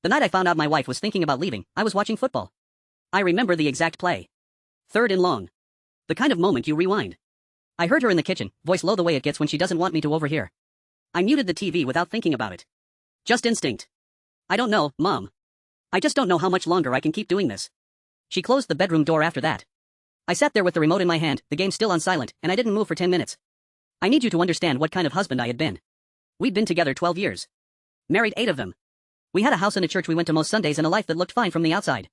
The night I found out my wife was thinking about leaving, I was watching football. I remember the exact play. 3rd and long. The kind of moment you rewind. I heard her in the kitchen, voice low the way it gets when she doesn't want me to overhear. I muted the TV without thinking about it. Just instinct. I don't know, Mom. I just don't know how much longer I can keep doing this. She closed the bedroom door after that. I sat there with the remote in my hand, the game still on silent, and I didn't move for 10 minutes. I need you to understand what kind of husband I had been. We'd been together 12 years. Married 8 of them. We had a house and a church we went to most Sundays and a life that looked fine from the outside.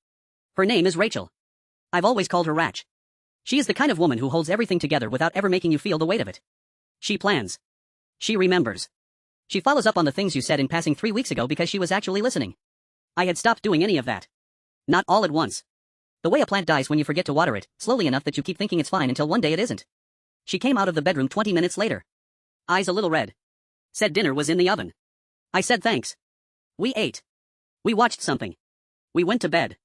Her name is Rachel. I've always called her Ratch. She is the kind of woman who holds everything together without ever making you feel the weight of it. She plans. She remembers. She follows up on the things you said in passing 3 weeks ago because she was actually listening. I had stopped doing any of that. Not all at once. The way a plant dies when you forget to water it, slowly enough that you keep thinking it's fine until one day it isn't. She came out of the bedroom 20 minutes later. Eyes a little red. Said dinner was in the oven. I said thanks. We ate. We watched something. We went to bed.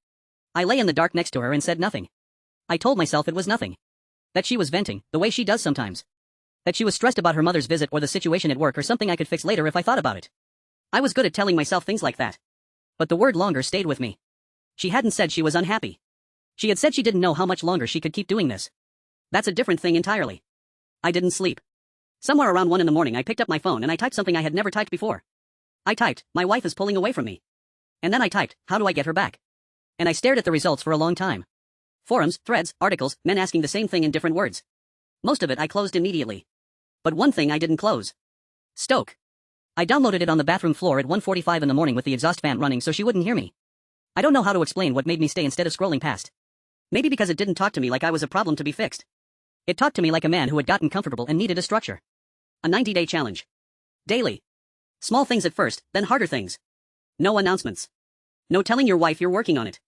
I lay in the dark next to her and said nothing. I told myself it was nothing. That she was venting, the way she does sometimes. That she was stressed about her mother's visit or the situation at work or something I could fix later if I thought about it. I was good at telling myself things like that. But the word longer stayed with me. She hadn't said she was unhappy. She had said she didn't know how much longer she could keep doing this. That's a different thing entirely. I didn't sleep. Somewhere around 1 in the morning I picked up my phone and I typed something I had never typed before. I typed, my wife is pulling away from me. And then I typed, how do I get her back? And I stared at the results for a long time. Forums, threads, articles, men asking the same thing in different words. Most of it I closed immediately. But one thing I didn't close. Stoke. I downloaded it on the bathroom floor at 1:45 in the morning with the exhaust fan running so she wouldn't hear me. I don't know how to explain what made me stay instead of scrolling past. Maybe because it didn't talk to me like I was a problem to be fixed. It talked to me like a man who had gotten comfortable and needed a structure. A 90-day challenge. Daily. Small things at first, then harder things. No announcements. No telling your wife you're working on it.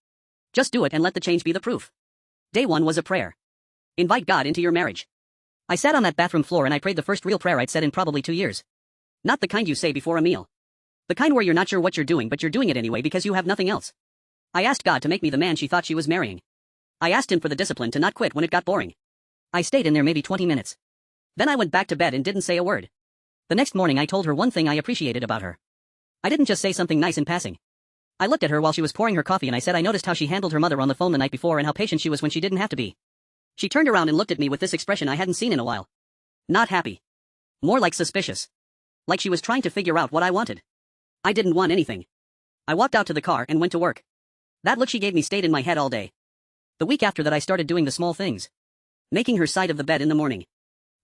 Just do it and let the change be the proof. Day 1 was a prayer. Invite God into your marriage. I sat on that bathroom floor and I prayed the first real prayer I'd said in probably 2 years. Not the kind you say before a meal. The kind where you're not sure what you're doing but you're doing it anyway because you have nothing else. I asked God to make me the man she thought she was marrying. I asked him for the discipline to not quit when it got boring. I stayed in there maybe 20 minutes. Then I went back to bed and didn't say a word. The next morning I told her one thing I appreciated about her. I didn't just say something nice in passing. I looked at her while she was pouring her coffee and I said I noticed how she handled her mother on the phone the night before and how patient she was when she didn't have to be. She turned around and looked at me with this expression I hadn't seen in a while. Not happy. More like suspicious. Like she was trying to figure out what I wanted. I didn't want anything. I walked out to the car and went to work. That look she gave me stayed in my head all day. The week after that I started doing the small things. Making her side of the bed in the morning.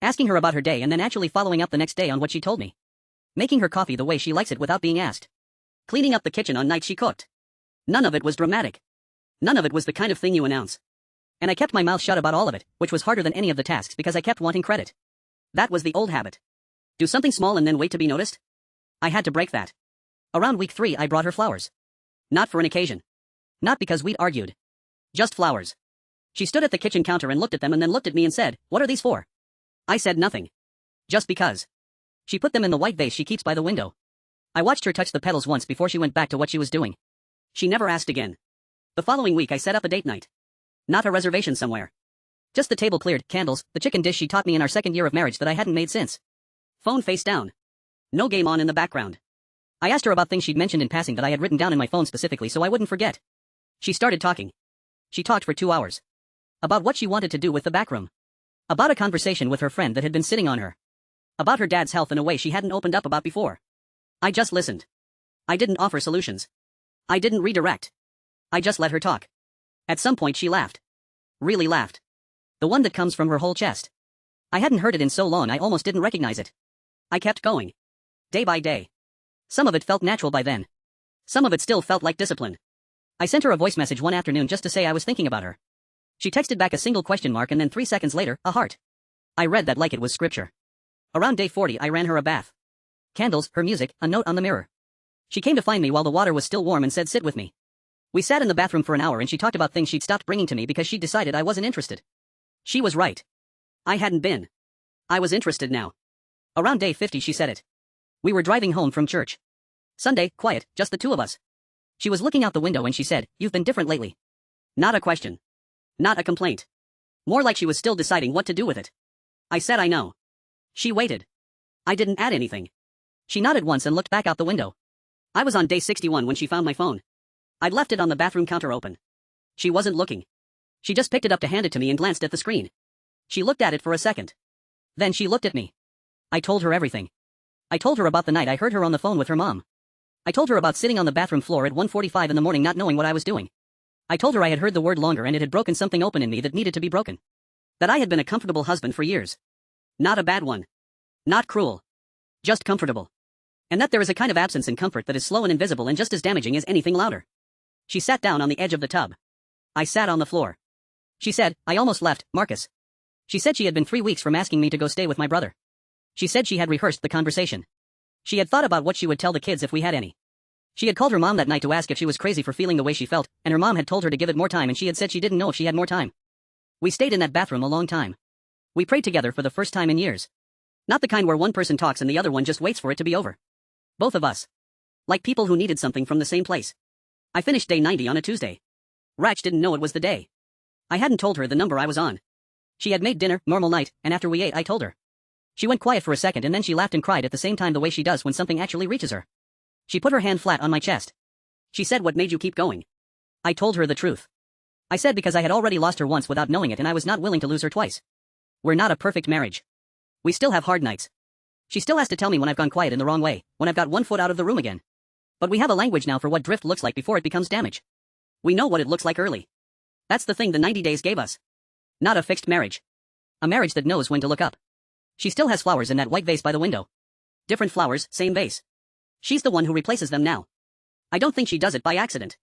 Asking her about her day and then actually following up the next day on what she told me. Making her coffee the way she likes it without being asked. Cleaning up the kitchen on nights she cooked. None of it was dramatic. None of it was the kind of thing you announce. And I kept my mouth shut about all of it, which was harder than any of the tasks because I kept wanting credit. That was the old habit. Do something small and then wait to be noticed? I had to break that. Around week 3 I brought her flowers. Not for an occasion. Not because we'd argued. Just flowers. She stood at the kitchen counter and looked at them and then looked at me and said, "What are these for?" I said nothing. Just because. She put them in the white vase she keeps by the window. I watched her touch the petals once before she went back to what she was doing. She never asked again. The following week I set up a date night. Not a reservation somewhere. Just the table cleared, candles, the chicken dish she taught me in our 2nd year of marriage that I hadn't made since. Phone face down. No game on in the background. I asked her about things she'd mentioned in passing that I had written down in my phone specifically so I wouldn't forget. She started talking. She talked for 2 hours. About what she wanted to do with the backroom. About a conversation with her friend that had been sitting on her. About her dad's health in a way she hadn't opened up about before. I just listened. I didn't offer solutions. I didn't redirect. I just let her talk. At some point she laughed. Really laughed. The one that comes from her whole chest. I hadn't heard it in so long I almost didn't recognize it. I kept going. Day by day. Some of it felt natural by then. Some of it still felt like discipline. I sent her a voice message one afternoon just to say I was thinking about her. She texted back a single question mark and then 3 seconds later, a heart. I read that like it was scripture. Around day 40 I ran her a bath. Candles, her music, a note on the mirror. She came to find me while the water was still warm and said sit with me. We sat in the bathroom for an hour and she talked about things she'd stopped bringing to me because she'd decided I wasn't interested. She was right. I hadn't been. I was interested now. Around day 50 she said it. We were driving home from church. Sunday, quiet, just the 2 of us. She was looking out the window and she said, "You've been different lately." Not a question. Not a complaint. More like she was still deciding what to do with it. I said I know. She waited. I didn't add anything. She nodded once and looked back out the window. I was on day 61 when she found my phone. I'd left it on the bathroom counter open. She wasn't looking. She just picked it up to hand it to me and glanced at the screen. She looked at it for a second. Then she looked at me. I told her everything. I told her about the night I heard her on the phone with her mom. I told her about sitting on the bathroom floor at 1:45 in the morning not knowing what I was doing. I told her I had heard the word longer and it had broken something open in me that needed to be broken. That I had been a comfortable husband for years. Not a bad one. Not cruel. Just comfortable. And that there is a kind of absence in comfort that is slow and invisible and just as damaging as anything louder. She sat down on the edge of the tub. I sat on the floor. She said, I almost left, Marcus. She said she had been 3 weeks from asking me to go stay with my brother. She said she had rehearsed the conversation. She had thought about what she would tell the kids if we had any. She had called her mom that night to ask if she was crazy for feeling the way she felt, and her mom had told her to give it more time and she had said she didn't know if she had more time. We stayed in that bathroom a long time. We prayed together for the first time in years. Not the kind where one person talks and the other one just waits for it to be over. Both of us. Like people who needed something from the same place. I finished day 90 on a Tuesday. Ratch didn't know it was the day. I hadn't told her the number I was on. She had made dinner, normal night, and after we ate I told her. She went quiet for a second and then she laughed and cried at the same time the way she does when something actually reaches her. She put her hand flat on my chest. She said, what made you keep going? I told her the truth. I said because I had already lost her once without knowing it and I was not willing to lose her twice. We're not a perfect marriage. We still have hard nights. She still has to tell me when I've gone quiet in the wrong way, when I've got 1 foot out of the room again. But we have a language now for what drift looks like before it becomes damage. We know what it looks like early. That's the thing the 90 days gave us. Not a fixed marriage. A marriage that knows when to look up. She still has flowers in that white vase by the window. Different flowers, same vase. She's the one who replaces them now. I don't think she does it by accident.